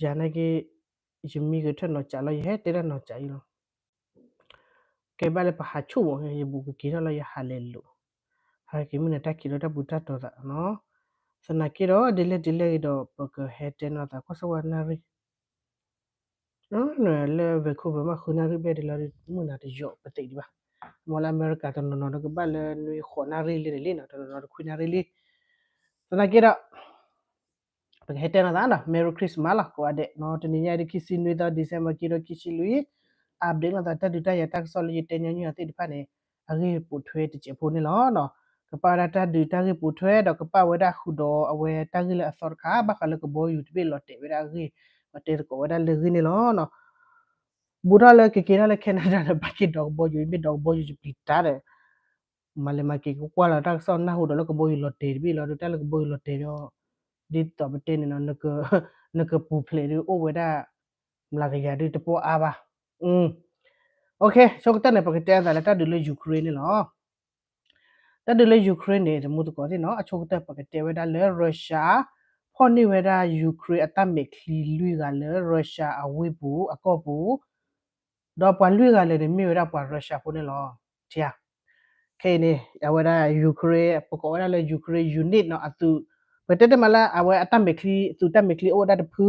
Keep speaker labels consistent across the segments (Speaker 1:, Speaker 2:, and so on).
Speaker 1: जाने के जिम्मी के ठन न चालो ये तेरा न चाहिए के बाले pa hachu wo ye bu ki ro ya halelu ha ki mi na ta ki ro ta buta to da no sana ki ro dile do pok he te no ta ko so wa na ri no no le ve ku ba ma khu na ri be de la mu na de yo pa te di ba mo la america to no no ko ba le ni kho na ri le na to no khu na ri li sana ki ro pok he te na da na merry christmas la ko ade no to ni ya de ki si ni da december ki ro ki si lui update na ta du ta ya ta so le te nya nya te di pa ne a ge pu thwe ti che pu ni lo no ka pa ra ta du ta ge pu thwe do ka pa we da khu do a we ta ge le asor kha ba ka le ko bo yu ti be lo te we da ge ma te ko we da le ge ni lo no bu da le ke na le ke na da ba ki do bo yu be do bo yu pi ta de ma le ma ki ko kwa la ta so na hu do le ko bo yu lo te bi lo do ta le ko bo yu lo te yo di to ba te ni no ne ko ne ko pu ple ri o we da mla ga ya di to po a ba ok so ta ne pa ke ta da la ta du le ukraine ni lo ta du le ukraine ne mu to ko ti no a cho ta pa ke te we da le russia ဖော်နေဝဒယူကရိအတမက်ခလီလူကလည်းရုရှားအဝိပူအကော့ပူတော့ပွာလူကလည်းမြေရပွာရုရှားဖုန်လောတျာခဲနေအဝဒယူကရိပကောဝဒလည်းယူကရိယူနစ်နော်အတူပတက်တမလာအဝအတမက်ခလီသူတမက်ခလီအိုဒတ်ဖူ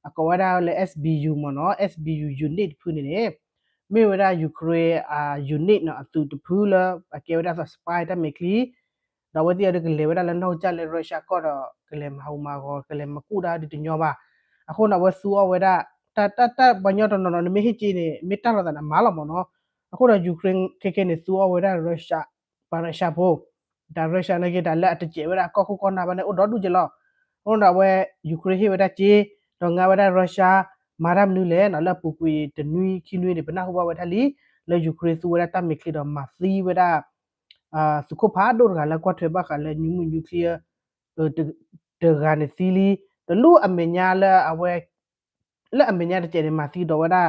Speaker 1: အကောဝဒလည်း SBU မနော် SBU unit ဖူနေတယ်မြေဝဒယူကရိunit နော်အတူတဖူလအကေဝဒစပိုင်တမက်ခလီတော့ဝတိရကလေဝဒလည်းတော့ကြလေရုရှားကောတော့ကလေမဟောမာကောကလေမကူတာဒီညောပါအခုတော့ဝဆူအဝဒတဘညောတော့နော်မေဟချီနေမေတ္တာတော့နာမာလမနော်အခုတော့ယူကရိန်းခေနေဆူအဝဒရုရှားပါရရှာဖို့ဒါရုရှားနေကဒါလက်အတကျေဝဒကောခုကောနာဘနဲ့ဥတော်ဒူကြလောဟိုတော့ဝဲယူကရိန်းဟိဝဒချီတော့ငါဝဒရုရှားမာရမ်နူလေနော်လပူကွေတနွီခီနွေနေပနာဟိုဘဝထလီလေယူကရိန်းဆူဝဒတမီခလီတော့မာစီဝဒสุขภาพโดนกันแล้วก็เทบะกันแล้วนิวเคลียร์เดกันซีลีตลูอเมญาละอเวละอเมญาเจเนมาซีดอวดา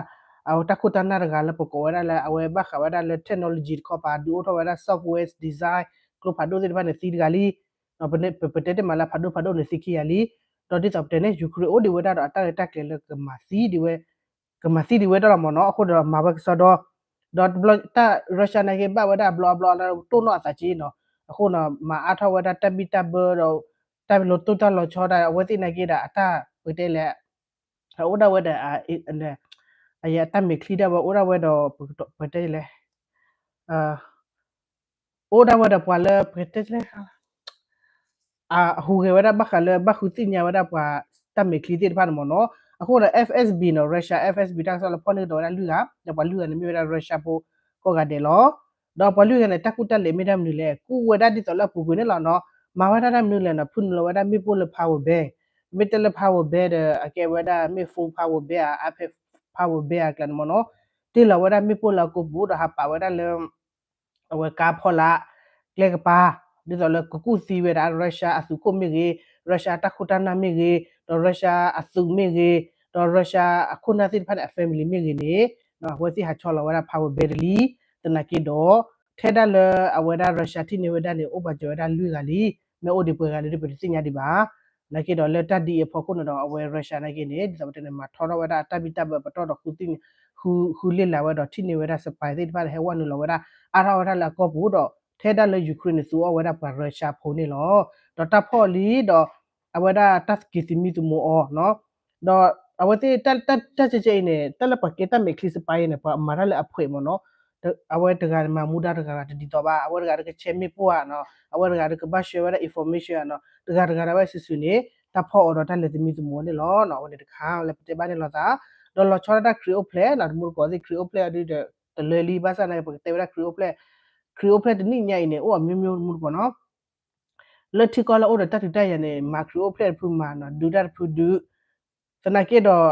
Speaker 1: เอาตะคุตันนากันแล้วปกวดาละอเวบะขวดาละเทคโนโลยีข้อปาดูทวดาซอฟต์แวร์ดีไซน์กลุ่มพาดูสิบันซีกาลีเปเนเปเตเตมาละพาดูในซิกิยาลีตอนที่สับเตเนยูเครโอดีเวดาอัตตาตะเคลกมาซีดีเวกมาซีดีเวดาละมอเนาะအခုတော့มาบักซอดอdot blog ta russia na ke ba wada blah blah la to no sa chi noအခုနော်မအားထဝဒတပိတဘတော့တဘလို့တိုတလောချောတာဝတိနေကေတာအတာဝတဲလေဟိုဒဝဒအရတမခလီဒဘအိုဒဝဒပတဲလေအာအိုဒဝဒပွာလေပတဲလေဟူကေဝဒဘခလေဘခုတိညာဝဒပွာတမခလီတိဖန်မနောအခုတော့ FSB နော် Russia FSB တာဆိုလဖော်နေတော့လူကဒါပွာလူကနေမြေရ Russia ပိုကိုကတဲ့လောတော့ပလူရနေတကုတက်လေမိဒမ်နူလေကူဝဒဒီတော်လပူကွနေလောနော်မာဝဒဒမ်နူလေနော်ဖုန်လောဝဒမိပိုလဖာဝဘဲမိတလဖာဝဘဲအကေဝဒမိဖူဖာဝဘဲအဖေဖာဝဘဲကလန်မနော်တိလဝဒမိပိုလကိုဘူဒဟာပါဝဒလေအဝကာဖောလာကလေကပါဒီတော်လကကူစီဝဒရုရှားအစုကိုမိရေရုရှားတခုတနာမိရေတော့ရုရှားအစုမိရေတော့ရုရှားအခုနာစစ်ဖတ်အဖမ်လီမိရေနေနော်ဝစီဟာချောလဝဒဖာဝဘဲလီတနကိတော့ထဲဒါလအဝဒရုရှားတိနေဝဒနေဥပကျော်ဒါလူကလီမေအိုဒီပွဲကလီဒီပစညာဒီပါလကိတော့လက်တဒီဖို့ခုနတော့အဝရုရှားနေကနေဒီစပတနေမှာထော်ရဝဒတပိတဘပတော်တော့ခုတိဟူလီလာဝဒတိနေဝဒစပိုင်ဒီပါဟဲဝနလဝဒအာရဝဒလာကောဘူးတော့ထဲဒါလယူကရိန်းဆူအဝဒပရုရှားဖုန်နေလောတော့တဖော်လီတော့အဝဒတက်ကီစီမီတူမောနော်တော့အဝတိတက်ချေနေတက်လပကေတမေခလစ်စပိုင်နေပါမာရလအဖွေမနော်အဝဲတကမှာမူဒါတကတဒီတော့ပါအဝဲတကချေမီပွားနော်အဝဲတကဘတ်ရှယ်ဝဲ information နော်တကဝဲဆဆူနေတဖော်တော့တက်လက်သမီးစမောနေလောနော်ဝဲတခါလက်ပတေပါနေလောသာတော့လောချောတာခရီအိုဖလဲလာမှုကောဒီခရီအိုဖလဲဒီတလေလီဘာစနိုင်ပတေဝခရီအိုဖလဲတနိညိုင်နေအိုအမျိုးမျိုးမှုပေါ့နော်လက်တီကောလာအိုတတတရနေမာခရီအိုဖလဲဖူမာနော်ဒူဒတ်ဖူဒူစနကေတော့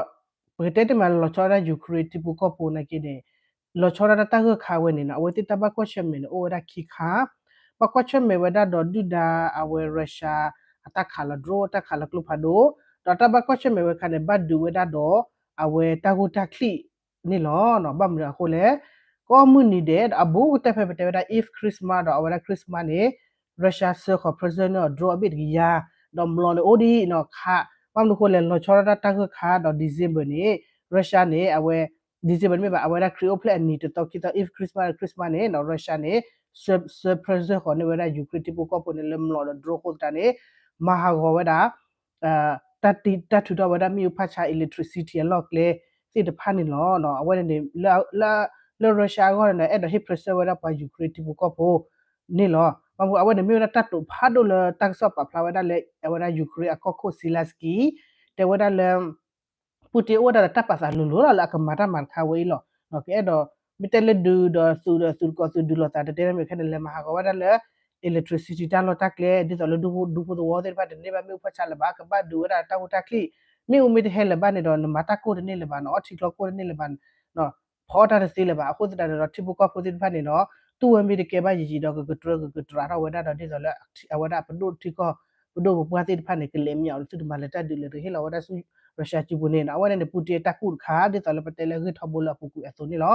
Speaker 1: ပတေတမလောချောတာယူခရီတီပူကောပိုနကေနေလောချောရတာကခါဝဲနေနော်အဝတိတဘကွက်ချက်မင်းအိုရခိခါပကွက်ချက်မေဝဒဒဒူဒါအဝဲရုရှားအတခါလဒရိုတခါလကလုဖာဒိုဒတဘကွက်ချက်မေဝခနဲ့ဘတ်ဒူဝဒတော့အဝဲတကူတခလီနေလောနော်ဗမရခိုလေကောမူနီတဲ့အဘူတဖက်တဲ့ if christmas တော့အဝဲ christmas နေရုရှားဆခေါ် president တော့ draw a bit ကြီးယာတော့မလွန်အိုဒီနော်ခါ pam lu ko le lo chora ta ka kha do December ni Russia ni awe December me ba awe da Creo plan ni to kita if Christmas ni no Russia ni surprise ko ni we da Ukraine tipo ko ne le mlo dro ko ta ni maha go we da tatu da we da mi pa cha electricity lock le si de phan ni lo no awe ne la Russia go ne at the hip pressure we da pa Ukraine tipo ko po ni lo pam awe ne mi da tatu pha do le tak so pa pla we da le awe da Ukraine a ko Zelensky te we da le puti oda da tapasa lulu la ka mata man kha we lo no ke do mitele du ko su du lo ta de me khane le ma ha ko wada le electricity ta lo ta kle di so lo du ko wo de ba de ne ba mi fa cha le ba ka ba du wada ta ta kli mi u mi de he le ba ne do mata ko de ne le ba no othi klo ko de ne le ba no pho ta de se le ba ko da do thibu ko ko de ba ne no tu we mi de ke ba ji do ko tra ra wada do di so le wada pa do thi ko do ko pa ti fa ne ke le mi au su de ma le ta de le he la wada su Russia chi bune na awane ne puti ta ku kha de tole patele ge thobola puku aso ni lo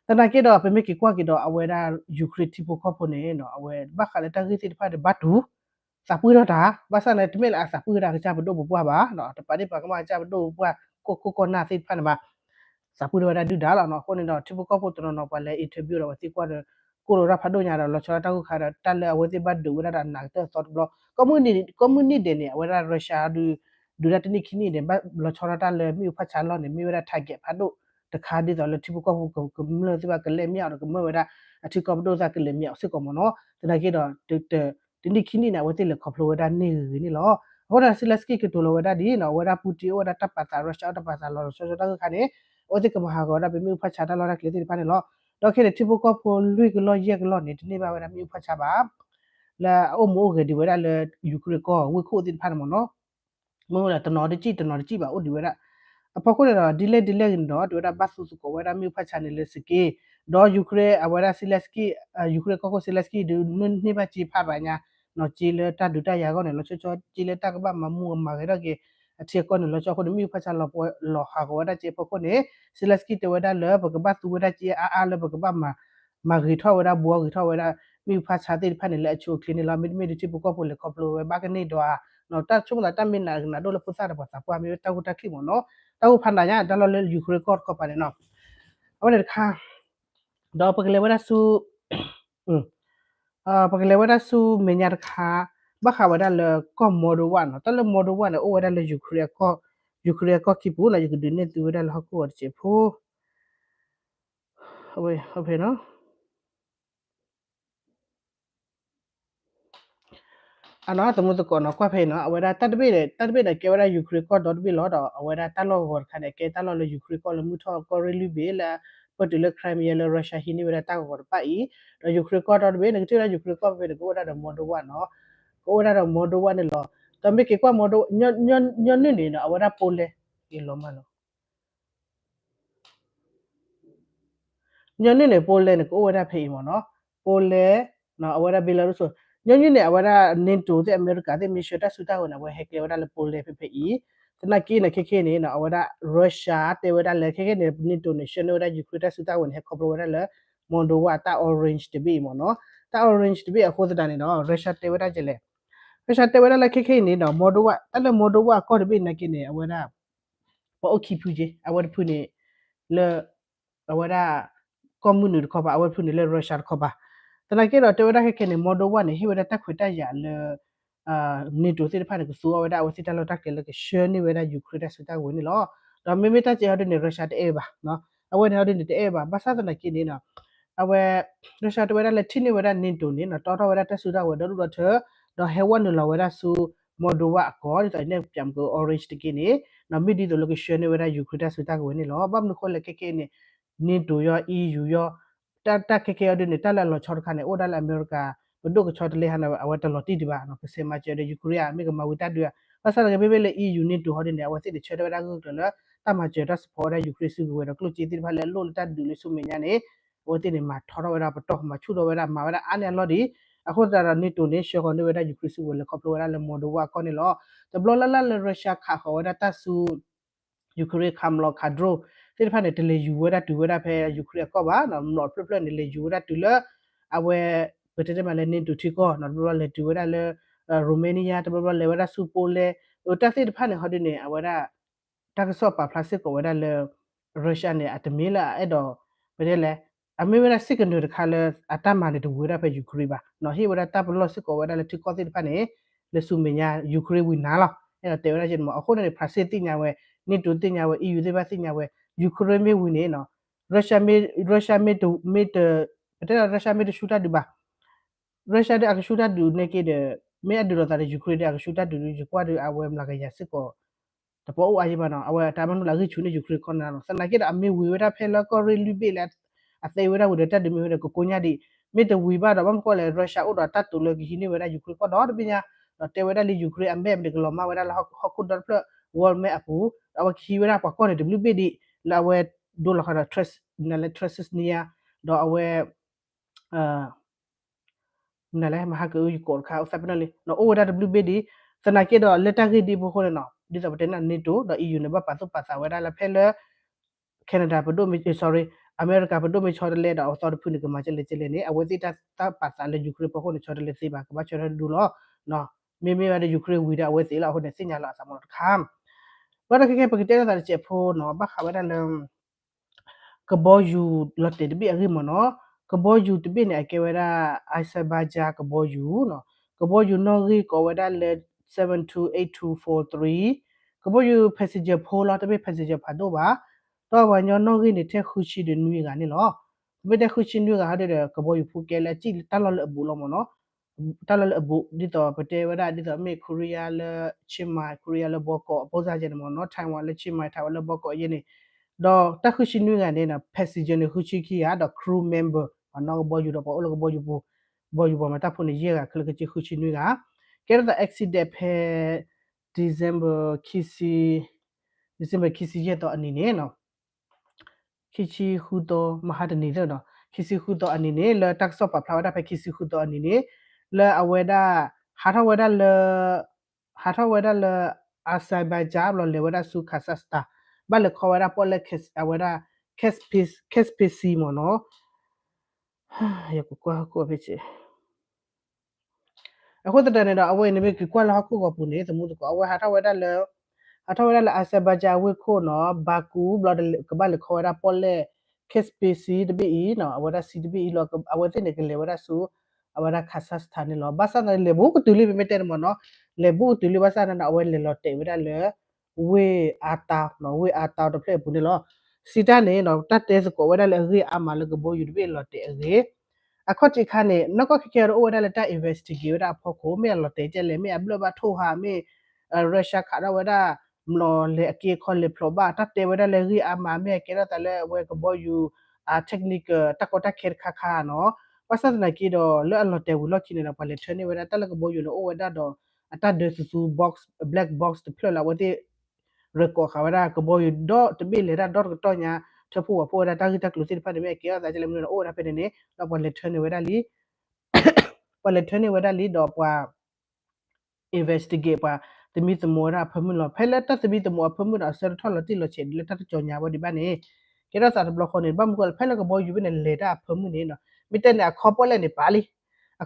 Speaker 1: tana ke do pe me ki kwa ki do awera Ukraine tipo ko pone no awe ba khala ta ge ti fa de batu sa pu do ta ba sa ne tme la sa pu da cha do bu ba no ta pa de pa ka ma cha do bu ko na ti fa na ba sa pu do da du da la no ko ne do tipo ko po to no pa le interview do ti kwa deကိုလိုရာဖတ်တော့ညာတော့လောချတာကိုခါတော့တက်လဲဝတိဘတ်ဒူရတာနာတဲ့ဆော့ဘလော့community နေဝရရုရှားဒူရတနိခိနေတယ်ဘလောချတာလဲမြို့ဖတ်ချာလောနေမြို့ရထိုက်ခဲ့ဖတ်တော့တခါဒီတော့လေတိပကောကမလို့ဒီဘကလဲမြောက်တော့မဝရအတိကောပဒိုဇကလဲမြောက်စစ်ကောမနော်တနကေတော့တနိခိနေနဝတိလေခေါပလိုဝဒနေနေလောဟောဒါစလက်စကီကတိုလိုဝဒဒီနော်ဝဒပူတီဝဒတပ်ပါတာရုရှားတပ်ပါတာလောဆောတာခါနေဩတိကမဟာကောဒါပေမြို့ဖတ်ချတာလောရကလေတိဖတ်နေလောတော့ခေတိပကောပိုလွိကလောရက်ကလောနေတနေပါဝရမြို့ဖတ်ချပါလာအမိုးကဒီဝရလေယူကရကောဝခုတိဖတ်မနော်မောလာတနော်တကြည့်ပါဥဒီဝရအဖခုရတော့ဒီလေတော့ဒဝရဘတ်စုကိုဝရမြို့ဖတ်ချနေလေစကေတော့ယူကရအဝရဆီလက်စကီယူကရကောဆီလက်စကီဒနနေပါချီဖတ်ပါညာနော်ချီလေတဒူတရာကောနေလောချောချီလေတကဘာမမူမာရကေအချေကောနေလောချောခုမြို့ဖတ်ချလောဟာကောဝရချေဖခုနေဆီလက်စကီတဝရလေဘကဘတ်သူဝရချီအာလေဘကဘမာဂီထောဝရဘောဂီထောဝရမြို့ဖတ်ချတဲ့ဖတ်နေလေအချိုကလင်းလာမီချီပကောပိုလေကောပလိုဘကနေတော့နော်တချုံလာတမင်နာဒိုလပုစားတော့ပါပွားမျိုးတောက်တက်ခိမနော်တောက်ဖန်နာညာဒါလောလေယူခရကော့ကောပါလေနော်အဲ့ဒါခါတော့ပကလေဝရဆူပကလေဝရဆူမညာခါဘခါဝဒလကောမောဒဝနော်တလမောဒဝနော်အိုဝဒလေယူခရကောခိပူလာယူဒနေတူဝဒလဟကောချေဖိုဟုတ်ဖေနော်အနော်တမတကောနော်ကွာဖေနော်အဝရတတ်ပိလေကေဝရယူခရကောဒတ်ဘီလောတော့အဝရတလောဝရခနဲ့ကေတလောလေယူခရကောလမှုထောကောရလီဘေလာပတ်တလခရိုင်မီယာလရုရှားဟိနေဝရတာကောပါဤယူခရကောဒတ်ဘေနကတိရယူခရကောဘေကိုရတော့မော်ဒဝနော်ကိုရတော့မော်ဒဝနဲ့လောတမေကေကွာမော်ဒညနေနေနော်အဝရပိုလေဒီလောမနော်ညနေနေပိုလေကိုဝရဖေးမော်နော်ပိုလေနော်အဝရဘီလာရုဆိုညညနေအဝရနင်တိုတဲ့အမေရိကတဲ့မီရှတာဆူတာဟိုနဝဟက်ကလေဝရလပိုလေဖေဖေဤတနကီနခေနေနော်အဝရရုရှားတေဝရလေခေနေနင်တိုနေရှင်ဝရယူခရတာဆူတာဝန်ဟက်ခေါပလိုဝရလေမွန်ဒိုဝတာ orange တဘီမော်နော်တာ orange တဘီအခုစတာနေနော်ရုရှားတေဝရကျလေရုရှားတေဝရလေခေနေနော်မော်ဒိုဝအဲ့လေမော်ဒိုဝကောတဘီနကိနေအဝရပေါ်အခီဖူကြီးအဝရဖူနေလေအဝရကွန်မြူနတီခေါ်ပါအဝရဖူနေလေရုရှားခေါ်ပါတနကေတော့တေဝရခေနေမော်ဒိုဝနေဟိဝရတက်ခွတရလေနေတိုစစ်ဖာနေကဆူဝဒအဝစစ်တလောတက်လေကရှယ်နေဝဒယူခရစ်စတာဝင်နေလောတော့မေမေတချေဟဒနေရုရှားတဲ့ပါနော်အဝဟဒနေတဲ့ပါဘာသာတနကိနေနော်အဝရုရှားတဝဒလက်ထိနေဝဒနင်တိုနေနော်တော်တော်ဝဒတက်ဆူတာဝဒတော့တော့ဟဲဝနလောဝဒဆူမော်ဒိုဝအကောဒီတဲ့ပြန်ကို orange တကိနေနော်မိဒီတို့ location နေဝဒယူခရစ်စတာဝင်နေလောဘမ်နခိုလေကကေနေနင်တိုရော EU ရောတက်ကကေရတဲ့တက်လာလောချောခါနေအိုဒါလအမေရိကဘဒုကချောတလေဟနာအဝတလောတိဒီပါနော်ပစေမချေတဲ့ယူကရိယာအမေကမဝတာတွေ့အဆရကဘေဘေလေ EU နစ်တူဟောတဲ့အဝစစ်တဲ့ချေတဲ့ဒါကုတလတမချေတဲ့စပေါ်တဲ့ယူကရိစုကိုတော့ကလုချီတိဖာလေလို့တတ်ဒူလေးစုမညာနေဝတိနေမှာထော်တော့ဝရပတော့မှာချူတော့ဝရမှာဝရအားနေလော်ဒီအခုတရနစ်တူနေရှောကနေဝရယူကရိစုကိုလေခေါပလိုဝရလေမော်ဒိုဝါကောနေလောတဘလလလရုရှားခါခေါ်ဝရတဆူယူကရိခမ်လောခါဒရိုတိဖာနေတလေယူဝရတူဝရဖဲယူကရိကောပါနော်လော်ပလနေလေယူဝရတူလအဝဲပတတဲ့မလည်းနေတူတီကောနော်ဘလလေတူဝရလေရိုမေးနီးယားတဘလလေဝရဆူပိုလေ utasi depan ni hodi ni awara tak so pa plastic ko wada le Russia ne atmila edo bedele amira secondary khala atama le wura pe Ukraine ba no hi wada tap lo siko wada le tikosi depan ni le sumenya Ukraine wi na lo edo te wada jin mo akho ne plastic ti nya we ni tu ti nya we EU ti ba ti nya we Ukraine me wi ne no Russia me to bedele Russia me to shooter di ba Russia de ak shooter du ne ke de me adu ta de Ukraine de ak shooter du kwa de awem la ga ya sikoတပေါ်ဦးအရေးပါတော့အဝဲတာမန်လာကြီးချူနေယူခရခေါနာတော့စနာကိအမေဝီဝရဖဲလကောရီလူဘေလက်အသေးဝရဝဒတတ်ဒမီဝရကိုညာဒီမေတဝီပါတော့ဘမ်ခေါ်လေရုရှားဥတော်တတ်တူလေကြီးနေဝရယူခရကောတော့ပညာတော့တေဝရလီယူခရအမေဘဒီကလောမဝရလာဟခုဒတ်ဖလဝေါ်မဲအပူအဝခီဝရပကောနေ WBD လာဝဲဒိုလခရထရက်နလေထရက်စနီယာတော့အဝဲနလေမဟာကူကောခါဆပ်နလေနော်အိုဝရ WBD စနာကိတော့လက်တကိဒီဘခေါ်နော်ဒီတော့တဲ့နေတိုတော့ EU နဲ့ပတ်သက်ပါစာဝဲလာဖဲလေ Canada ဘဒိုမီ sorry America ဘဒိုမီချော်တယ်လေတော့ South ဖူနေကမှာချလေချလေနေအဝဲတိတာပါစာလေယူခရပခုနေချော်တယ်လေစေပါကမချော်တယ်ဒူလောနော်မေမေရတဲ့ယူခရဝီဒအဝဲစီလာဟိုနေစညာလာဆာမလို့ခမ်ဘာတကယ်ပကတဲ့တာချက်ဖို့နော်ဘာခဝဲတယ်လေကဘောယူလော်တေတပိအရိမနော်ကဘောယူတပိနေအကဲဝဲတာအိုက်ဆာဘာဂျာကဘောယူနော်ကဘောယူနော်ရီကောဝဲတာလေ728243ကဘောယူ passenger ဖိုးလာတပိ passenger ဖတ်တော့ပါတော့ဝညောနော်ရီနေတဲ့ခုရှိတဲ့နွေကနေလောဘယ်တဲ့ခုရှိနွေကဟာတဲ့ကဘောယူဖူကဲလဲကြည့်တလော်လအဘူလောမနော်တလော်လအဘူဒီတော့ပတဲဝဒဒီတော့မေကိုရီးယားလချင်းမိုင်ကိုရီးယားလဘောကောအပေါ်စားကျတယ်မနော်ထိုင်ဝမ်လချင်းမိုင်ထိုင်ဝမ်လဘောကောယင်းနေတော့တခုရှိနွေကနေနော် passenger ခုရှိခီရတော့ crew member နော်ဘောယူတော့ဘောလကဘောယူဘောမှာတဖုန်ရေကခလကချီခုရှိနွေကကဲတော့ accident ဖဲ December ခီစီရတော့အနေနဲ့နော်ခီချီဟူတော့မဟာတနေတော့နော်ခီစီဟူတော့အနေနဲ့လတက်ဆော့ပါဖလာဝတာဖဲခီစီဟူတော့အနေနဲ့လအဝဲဒါဟာထဝဲဒါလအာဆာဘိုင်ဂျာဘလလေဝဒါဆုခါဆတ်တာဘာလခေါ်ဝဒါပေါ်လက်ခက်အဝဒါခက်စပစ်စီမနော်ရကူကွာကိုပဲချေအခုတတနေတော့အဝဲနေပြီကွာလာခုကပူနေသမှုတကအဝဲဟာထဝဲဒါလေအာဆာဘိုင်ဂျာဝေခိုနော်ဘာကူဘလကဘာလခေါ်ဝဒါပေါ်လက်ခက်စပစ်စီတဘီနော်အဝဒါစီတဘီလောအဝဲတဲ့နေကလေဝဒါဆုအဝဒါခါဆတ်တာနေလောဘာသာနေလေဘူးကတူလီပဲတဲ့မနော်လေဘူးတူလီဘာသာနာအဝဲလေလောတေဝဒါလေဝေအာတာနော်ဝေအာတာတော့ဖလက်ဘူးနေလောစီတနေနော်တတ်တဲ့စကောဝဲဒါလေရီအမလကဘောယူဒီပဲလောတေအေအခုတိခါနေနကခကေရောဝဒါလေတာ investigate ဒါဖို့ကိုမဲလောတေကျလေမဲအဘလဘထိုဟာမဲရုရှားခါရဝဒါမလောလေအကေခေါ်လေဖလောဘာတတ်တဲ့ဝဒါလေရီအမမဲကေရတလေဝဲကဘောယူtechnique တကောတခေခခါနော်ပစနာကီတော့လောလောတေဘူးလောချီနေတာပါလေထနေဝဒါတလကဘောယူနော်ဝဒါတော့အတတ်တဲ့ဆူ box black box တဖလာဝတဲ့ record ခါဝဒါကဘောယူတော့တပိလေဒါတော့တော့ညာထဖို့ဖို့ဒါတာဂီတက်လို့စစ်ဖတ်တယ်မဲကေရတာကျလေမလို့အိုဒါဖက်နေတော့ပေါ်လေထနေဝဒါလီပေါ်လေထနေဝဒါလီတော့ပွာ investigate ပါတမီတမောရာဖမှုလောဖဲလက်တတမီတမောဖမှုတော့ဆရထော်လတိလချေလက်တကြောညာဘောဒီပါနေကေရစာဘလခွန်နေဘမ်ကောဖဲလကဘောယူနေလေတာဖမှုနေနော်မိတဲ့နေခေါ်ပေါ်လက်နေပါလီ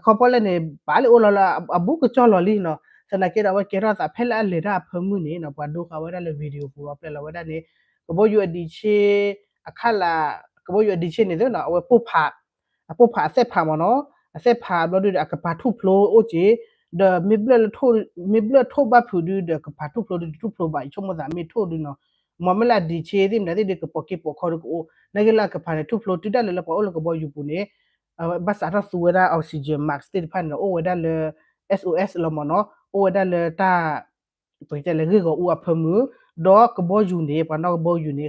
Speaker 1: ခေါ်ပေါ်လက်နေပါလီအိုလာလာအဘူးကချောလော်လီနော်စနကေရဝကေရစာဖဲလက်လေတာဖမှုနေနော်ဘာဒုခဝရလေဗီဒီယိုပူရဖဲလဝဒနေကဘောယူအဒီချေအခလာကဘောယူအဒီချေနေနော်အဝပုဖာအဆက်ဖာမနော်အဆက်ဖာဘလို့အကပါထုဖလိုအိုချေthe mibla tho ba phudu de ka phathu phlo du phlo ba chomo da me tho du no momela di che dim na de ka pocket po khor ko na gela ka phane thu phlo tu da le po lo ko bo yu pu ne ba sa ra su da oxygen max te phan no o da le SOS lo mo no o da le ta to che le ko u a phamu do ko bo yu ne pa no ko bo yu ne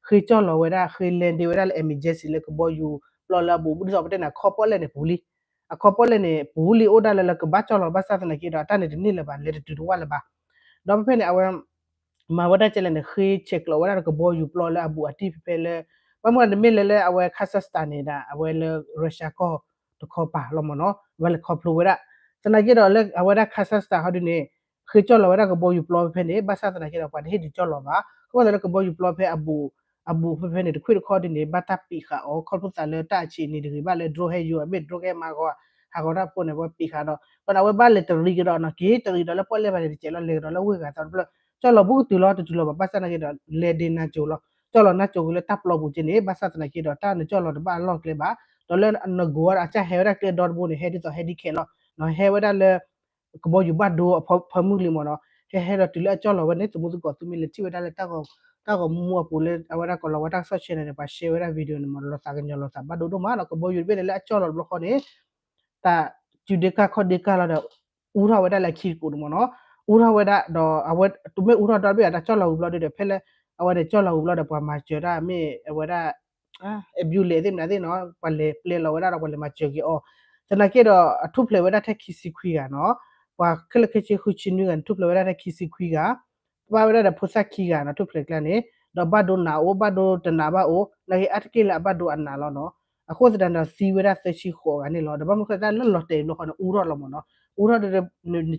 Speaker 1: khi cho lo we da khi len de we da le emergency le ko bo yu lo la bu bu so pa te na kho po le ne bu li a couple ne buli oda la ka ba cholo ba sa na ki da ta ne ni le ba le tu wa le ba do pe ne awen ma wada chele ne khi check lo wada ka bo yu plo la abu ati pe le ba mo ne me le awe Kazakhstan ne da awe le Russia ko to ko pa lo mo no wa le ko plo wada ta na ki do le awada Kazakhstan ha du ne khi cholo wada ka bo yu plo pe ne ba sa na ki da pa de di cholo ba ko le ka bo yu plo pe abu fe ne de khwi ko de ne ba ta pi kha o ko pu ta le ta chi ni de ba le dro he yu a bit dro ke ma ko hagora pone bo pikado kona we ba literally giro na ki teri do le pole ba de chelo le do le we ga ta blo cholo bu tu lo ba sa na ki do le de na jo lo cholo na jo le tap lo bu chin ne ba sa na ki do ta ne cholo de ba lo kle ba do le no go ra cha he ra kle dot bu ne he di to he di khelo no he we da le ko bo yu ba do pha mu li mo no he ra tu le cholo we ne tu mu ko tu mi le ti we da le ta ko mu pu le awara ko lo wata so chen ne ba she we da video ne mo lo ta ga nyolo ta ba do ma lo ko bo yu be le cholo lo ko ne ta judeka khodeka la da ura weda la khir ko mo no ura weda do awet tu me ura da be da chola u blo de phele awade chola u blo de pa ma che da me weda ebu le de na de no pa le play lo weda da ma che ki o tana ke do thu play weda the khisi khwi ga no wa khele khe che khu chi nu gan thu play weda the khisi khwi ga ba weda da phosa khi ga na thu play kla ne do ba do na o ba do tana ba o la hi at ke la ba do an na lo no အခုစတန်တာစီဝရသက်ရှိခေါ်ကနေလောဒါဘာမခတာလော်တေလောခနဦးရောလောမနော်ဦးရောတဲ့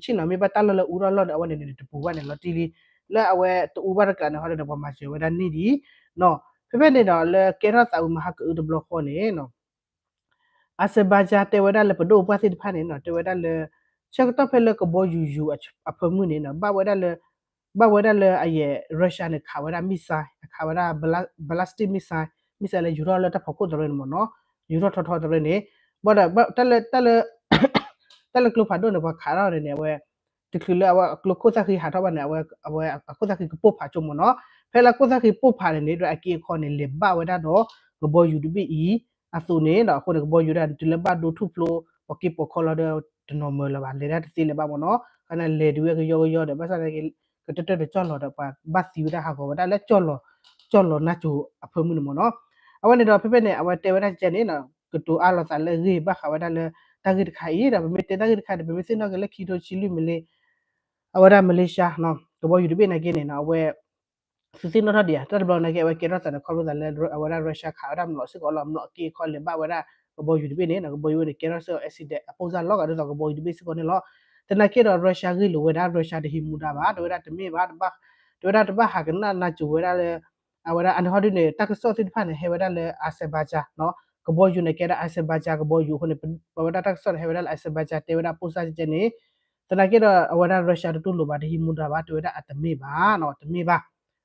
Speaker 1: ချိနမေဘတလလဦးရောလောအဝနေတပူဝနေလောတီလီလဲအဝဲတူဘရကန်ဟောတဲ့ဘာမှချေဝဒနီဒီနော်ဖေဖေနေတော့လဲကေရတာဦးမဟာကူဒဘလခေါ်နေနော်အစဘာဂျာတေဝဒလပဒိုပါစီဖာနေနော်တေဝဒလချက်တော့ဖဲလကဘောယူယူအဖမှုနေနော်ဘာဝဒလအယေရုရှားနဲ့ခါဝဒမီဆိုင်ခါဝဒဘလတ်စတစ်မီဆိုင်misal juro la ta phako dore mo no juro tho tho dore ne boda tale klo phado ne ba khara ne we tikhle awa klo ko sa khi ha tha ba ne awa ko sa khi po pha chu mo no phela ko sa khi po pha ne do aki kho ne le ba we da do go bo yu bi i asu ne no ko ne go bo yu da tile ba do thu flo okay po kho la de normal la ba le da ti le ba mo no kana le du ye yo de ba sa ne ke te cho lo da ba si da ha go da le cho lo na chu a phu mu ne mo no အဝနေတော့ဖဖေနဲ့အဝတေဝရချက်နေနော်ကတူအလောစာလေရေဘခဝဒလေတာဂိတခိုင်ရပါမေတေတာဂိတခိုင်ပဲစင်တော့ကလေခီတိုချီလူမလေးအဝရမလေးရှားနော်ကဘောယူဒီဘေနေကနေနော်အဝဲစစနော်တဒီတာဘလောနာကေဝကေရတာခေါ်လို့တယ်အဝရရုရှားခါရမလို့စကောလမလို့ကေခေါ်လေဘဝရကဘောယူဒီဘေနေနော်ကဘောယူနေကေရဆောအက်စစ်အပေါ်ဇာလောကတော့ကဘောယူဒီဘေစကောနေလို့တနကေတော့ရုရှားကြီးလိုဝဒရုရှားတဟီမူတာပါတို့ရတမေပါတို့ရတဘဟာကနာနာချူဝရလေ awara an hodi ne tak so tin phan hewada le asebaja no kabo yu ne kera asebaja kabo yu hone awara tak so hewada asebaja te wada posa je ne tana ke da awara russia tu lo ba hi muda ba te wada atme ba no atme ba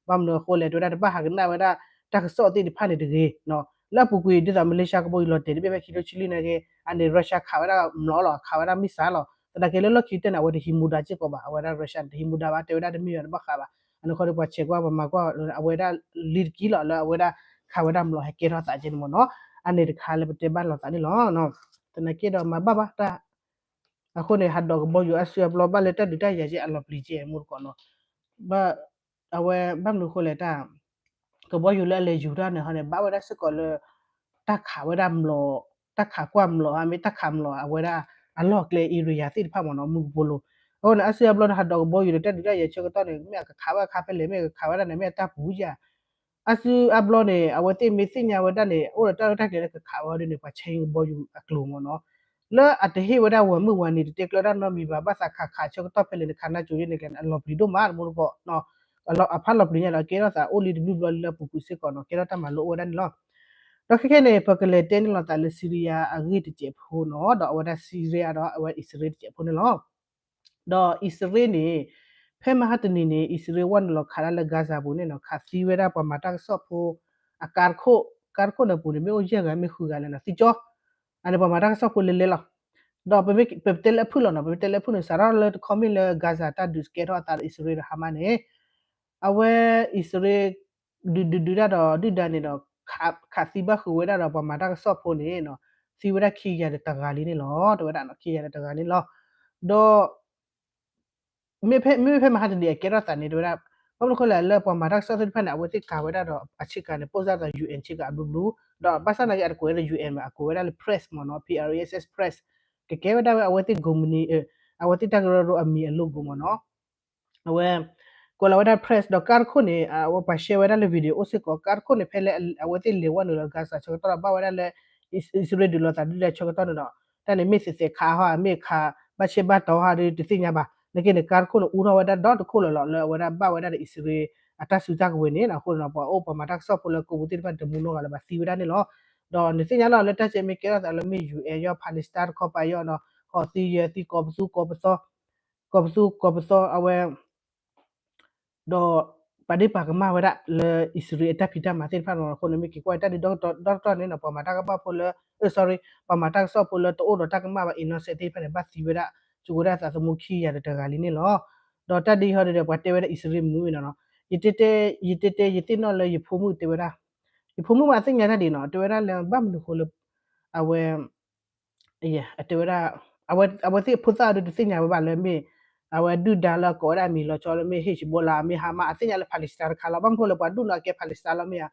Speaker 1: bam no khole te wada ba ha na wada tak so ti phan ne de no la pu kui de malaysia kabo yu lo te be ki lo chili ne ke ane russia kha wada no lo kha wada misa lo tana ke lo ki te na wada hi muda che ko ba awara russia hi muda ba te wada de mi ba kha ba ano khore pa che kwa ba ma kwa aweda lead ki la la aweda kha weda mlo ha ke ra ta jin mo no ane de kha le te ba lo ta ni lo no tana ke do ma ba ta ako ne had dog bo yu asia blo ba le ta du ta ya je alo pli je mu ko no ba awe ba mlo ko le ta ko bo yu le le yu ra ne ha ne ba weda se ko le ta kha weda mlo ta kha kwa mlo ha me ta kha mlo aweda alo kle area ti pha mo no mu bolo ဟိုအစီအဘလဟာတော့ဘောယူတဲ့တဲ့ရချက်တော့နေမြခါဝခါဖဲလေမြခါဝရနေမြတာပူကြအစီအဘလနေအဝတိမစညာဝဒနေဟိုတော့တက်တဲ့ခါဝရနေပချင်းဘောယူအကလုံးမနော်လဲအတဟိဝဒဝမှုဝနေတက်ကြတော့နော်မိဘာဘာခါခါချက်တော့ဖဲလေခါနာကျူရနေကန်အလောပရီဒိုမာမလို့ပေါ့နော်အလောအဖလောပရီရကေရတာအိုလီဒီဘလလပူပူစကောနော်ကေရတာမလို့ဝဒန်လောတော့ခက်နေပကလေတဲနလောတာလစီရီယာအဂိတကျေဖိုးနော်တော့ဝဒစီရီယာတော့ဝဒအစ္စရေးကျေဖိုးနော် တော့အစ္စရေးနေဖဲမဟာတနေနေအစ္စရေးဝန်လောခါလာဂါဇာဘူးနေနော်ခါစီဝဲတာပမာတာဆော့ဖို့အကာခိုနပူနေမျိုးရကမေခူကလည်းနော်စီချောအဲ့ပမာတာဆော့ဖို့လေလေလောတော့ပေတဲလက်ဖူလောနော်ပေတဲလက်ဖူနေစရာလေခမီလေဂါဇာတာဒုစကေတော့တာအစ္စရေးဟာမနေအဝဲအစ္စရေးဒူတော့ဒူဒန်နေတော့ခါစီဘခူဝဲတာပမာတာဆော့ဖို့နေနော်စီဝဲတာခီရတဲ့တကားလေးနေလောတော့တာနော်ခီရတဲ့တကားလေးလောတော့ me phe ma hadi ke ra ta ni do ra ba lo khola la pa ma rak sa pha na awati ka wa da do achika ne poza da UN chika ablu do ba sa na ya ko ra UN ma ko ra press mo no PRSS press ke wa da awati gomni awati ta ro ami lo go mo no awe ko la wa da press do kar ko ne awa pa share wa da le video o se ko kar ko ne phe le awati le wa no ga sa chok ta ba wa da le is ready lo ta le chok ta no ta ne me se kha ha me kha ba che ba to ha de ti nya ba နကေနကာခိုလဦးရဝဒဒေါတ်ခိုလလဝဒဘဝဒအစ္စရေအတဆူတကဝနေနခိုလပေါ်အိုပမာတက်ဆော့ဖလကိုဘူတိပတ်တမူနောကလဘစီဝဒနေလော do ni sinya lo le ta che mi ke da lo mi yu e yo Palestine ko pa yo no ho ti ye ti ko so awe do padi pa kama wada le isri eta pita matin pa no kono mi ki ko eta di doctor ni no pa mata ka pa pole sorry pa mata so pole to do ta kama ba innocent pa ba si wada chugura sa mu khi ya ta ga li ni lo do ta di ho de pa te wada isri mu ni no yitete no le yifu mu te wada yifu mu ma sin ya na di no te wada le ba mu ko le awe yeah te wada awe ti pusa do sin ya ba le mi awe du dala ko da mi lo cholo mi Hezbollah mi Hamas asinya le Palestine kala bam ko le pa du na ke Palestine mi ya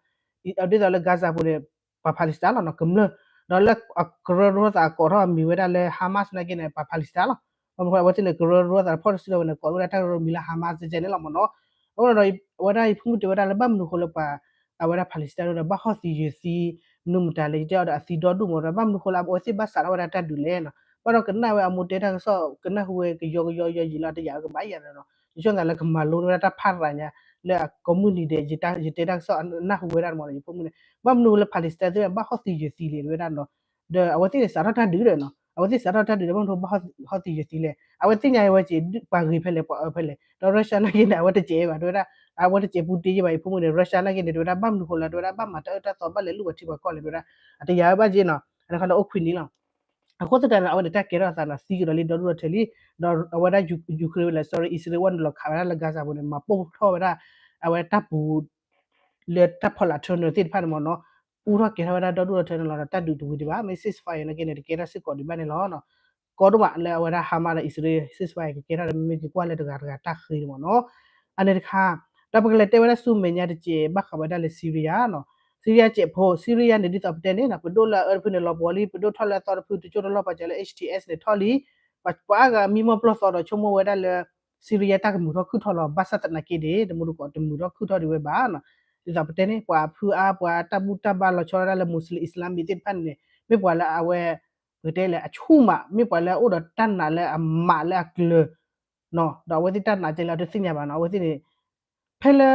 Speaker 1: ade le Gaza bo le pa Palestine no kumle do le akro ro ta ko ro mi weda le Hamas na ke ne pa Palestine bam ko wati le kro ro ta por si le ne ko weda ta ro mi la Hamas je ne lo mo no o ro weda I fu te weda le bam ko le pa aweda Palestine do ba ho si ye si nu mu ta le ja da si do du mo bam ko la o si ba sa weda ta du le no pero kena we amu te ta so kena huwe ke yo jila te ya ke ba ya no jo na la ke malu ta phar nya le community de jite ta so na huwe ra mo ni pu mu bam nu le Palestine te ba ho si je si le we ra no de awati sa ta du de no awati sa ta du de bam to ba ho si je si le awati nya we che pa ri phe le pa phe le do Russia na ke na awati che ba do ra awati che pu ti ba pu mu de Russia na ke ne do ra bam nu ko la do ra bam ma ta so ba le lu wa ti ba ko le do ra ate ya ba je no ana kana o kwini la ako ta na awada ta kera ta na sigiro li doru teli do awada Ukraine la sorry Israel wan lo khala la Gaza bo ma po tho wada awada ta pu le ta phola thono ti phan mo no pura kera wada doru thono la ta du du di ba me ceasefire na ke ne kera sit ko di ba ne lo no ko do ma le awada Hamas la Israel ceasefire ke kera me ki kwa le ga ta khri mo no ane kha ta pa le te wada su me nya de che ba kha wada le Syria no Syria che pho Syria ne di ta pte ne na pdo la erpin lo boli pdo thola tor phu tu choro lo pa jale HTS ne tholi pa ga mi mo plus tor chomo weda le Syria ta mu ro khu tholo basat na ke de de mu ko de mu ro khu thori we ba na di ta pte ne kwa phu a kwa ta bu ta ba lo chora le muslim islam bi tin phan ne me kwa la awe pte le a chu ma me kwa la o do tan na le a ma le a kle no da we ti tan na je la de sin ya ba na we ti neဖဲလဲ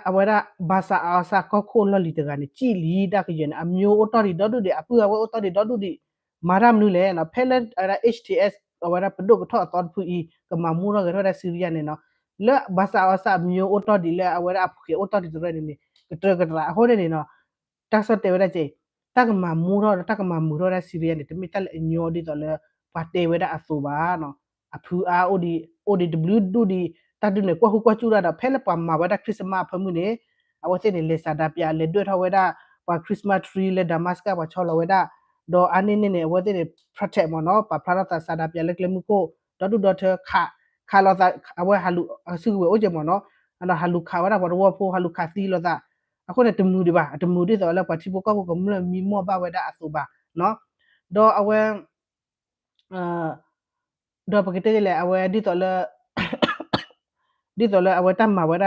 Speaker 1: အဝရဘာသာအာစာကခိုလလီတကနေကြည်လီဒါကရင်အမျိုးအတော်ဒီဒေါ်ဒူဒီအပူအဝအတော်ဒီဒေါ်ဒူဒီမာရမ်နူလေနော်ဖဲလဲအရာ HTS အဝရပဒုကထောတော်ဖူဤကမမူရကရဆီရီယာနေနော်လဲဘာသာအာစာမျိုးအတော်ဒီလဲအဝရအဖေအတော်ဒီရနေကတကတရာဟိုနေနော်တက်ဆတ်တေဝရချေတကမမူရတကမမူရဆီရီယာနေတမိတက်ညောဒီတော်လဲပါတေဝရအဆူပါနော်အဖူအာODW ဒူဒီတာဒုနေကွာဟုကွာချူရတာဖဲလပမာဝဒခရစ်စမဖမှုနေအဝတ်နေလေစာဒပြလေဒွတ်ထဝဒပါခရစ်စမတ်ထရီလေဒမတ်စကပါချောလဝဒဒေါ်အနင်းနေအဝတ်နေဖတ်တဲ့မနော်ပါဖလာတာစာဒပြလေကလမှုကိုဒေါ်ဒူဒေါ်ထခါလောတာအဝဲဟာလူအစုဝဲအိုကြမနော်အနာဟာလူခါဝဒဘောဖိုဟာလူခါသီလောတာအခုနဲ့တမှုဒီပါတမှုဒီဆိုလည်းပါတိပိုကောကမလမီမောပါဝဒအဆူပါနော်ဒေါ်အဝဲဒေါ်ပကတဲ့လေအဝဲဒီတော်လေဒီတော့လေအဝတမဝရ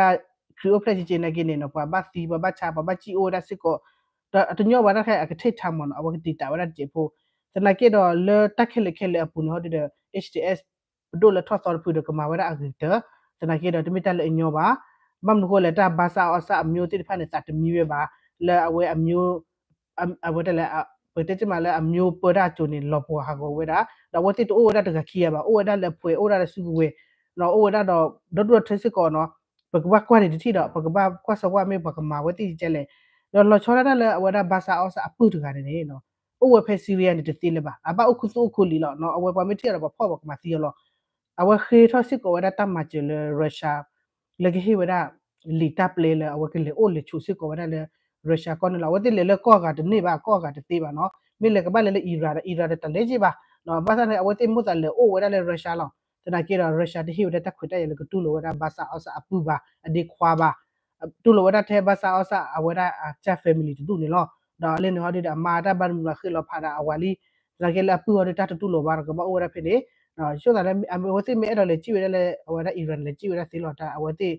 Speaker 1: ခရီးအဖလက်ချင်နေကနေနော်ဘာစီဘာချာဘာချီအိုဒါစစ်ကိုတညောဘာခဲအကထိတ်ထမနော်အဝတီတာဝရကျေဖို့တနကေတော့လေတက်ခဲလေခဲလေအပူနော်ဒီ HTS ဒိုလေထော့တော်ဖူဒကမဝရအဂီတတနကေတော့တမီတက်လေညောပါမမ်နကိုလေတာဘာသာအစအမျိုးတိဖက်နေစတမီပဲပါလေအဝဲအမျိုးအဝတလေပတေချမလေအမျိုးပရာချုံနေလောပေါ်ဟာကိုဝဲတာတော့ဝတိတိုဝဒတကခီရပါအိုဝဒလေဖွေအိုဒါလေစုဝဲနော်အိုဒါတော့ဒတ်ထစစ်ကောနော်ပကဘကွာဒီတီတော့ပကဘကွာစဝါမေပကမာဝတိကျလဲတော့လောချောရတဲ့လေဝဒဘာသာအောစအပုတကနေနေနော်အိုဝဖဲစီရီယန်တတိလေပါအဘအခုစုခုလီလောနော်အဝပမတီရပါဖော့ပကမာစီလောအဝခေထစစ်ကောဝဒတမချလေရုရှားလေခေဝဒလီတပ်လေလေအဝကလေအိုလေချူစစ်ကောဝဒလေရုရှားကောနလာဝတိလေလေကောကတနေပါကောကတတိပါနော်မိလေကပါလေအီရာတလေကြီးပါနော်ဘာသာလေအဝတိမုတလေအိုဝဒလေရုရှားလောတနာကေရရုရှားတဟိဝဒတခွတ်တဲ့လေကတူလိုဝဒဘာသာအောစအပူပါအဒီခွာပါတူလိုဝဒတဲ့ဘာသာအောစအဝဒချက်ဖမီလီတူနေလောဒါလည်းနော်ဒီအမာတာဘာမလာခိလောဖာတာအဝလီဇာကေလာပူဝဒတတူလိုပါကမအိုရဖိနေနော်ရှုတာလည်းအဝတိမဲအဲ့တော့လေကြည့်ရလေအဝဒအီရန်လေကြည့်ရသေးလောတာအဝတိ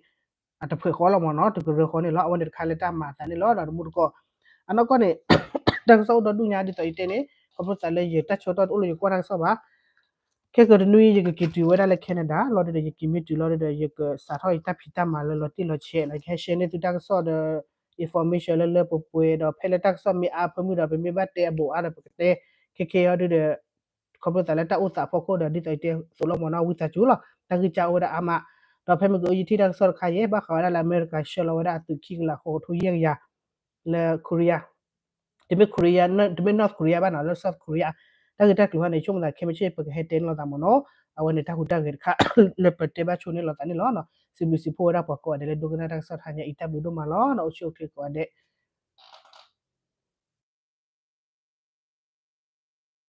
Speaker 1: အတဖွေခေါ်လောမနော်တကရခေါ်နေလောအဝဒခါလက်တာမာတန်နေလောဒါမှုကောအနောကနေတန်ဆောဒဒူညာဒီတိုင်တဲနေကပစလေရတချောတော့လို့ကွာရဆောပါke ko nu ye ke tu wada le Canada lo de ye ki mi tu lo de ye ke sa thoi ta phita ma lo ti lo che la ke she ne tu ta so de information เลปป่วยดอกเพลตักซอมมีอาพมีดอกเป็นมีบัตเตอโบอาดปกเตเคยอดเดคอมพิวเตอร์ละอุตสาพอโคดดิตเตโซโลมอนาวิตาจูลตะกิจาโอดาอามาดอกเพมีก็ยิที่ดักสอร์คายบะขาวละอเมริกาเชลวดาตุคิงละโคทุเยียยาเลโคเรียที่เป็นโคเรียนที่เป็นนอร์ทโคเรียบ้านเราเซาท์โคเรียตะกิจาคือว่าในช่วงนั้นเคมีเชปกเฮเตนเราตามโนเอาวันนี้ถ้าคุณตะกิจค่ะเลปเตบะชูนี่เราตานี่ล้อเนาะซิบิซิโพดาปอกอเดเลดูกันนะดักสอร์ทานยาอิตาบิดูมาล้อเนาะโอชิโอเคกว่าเด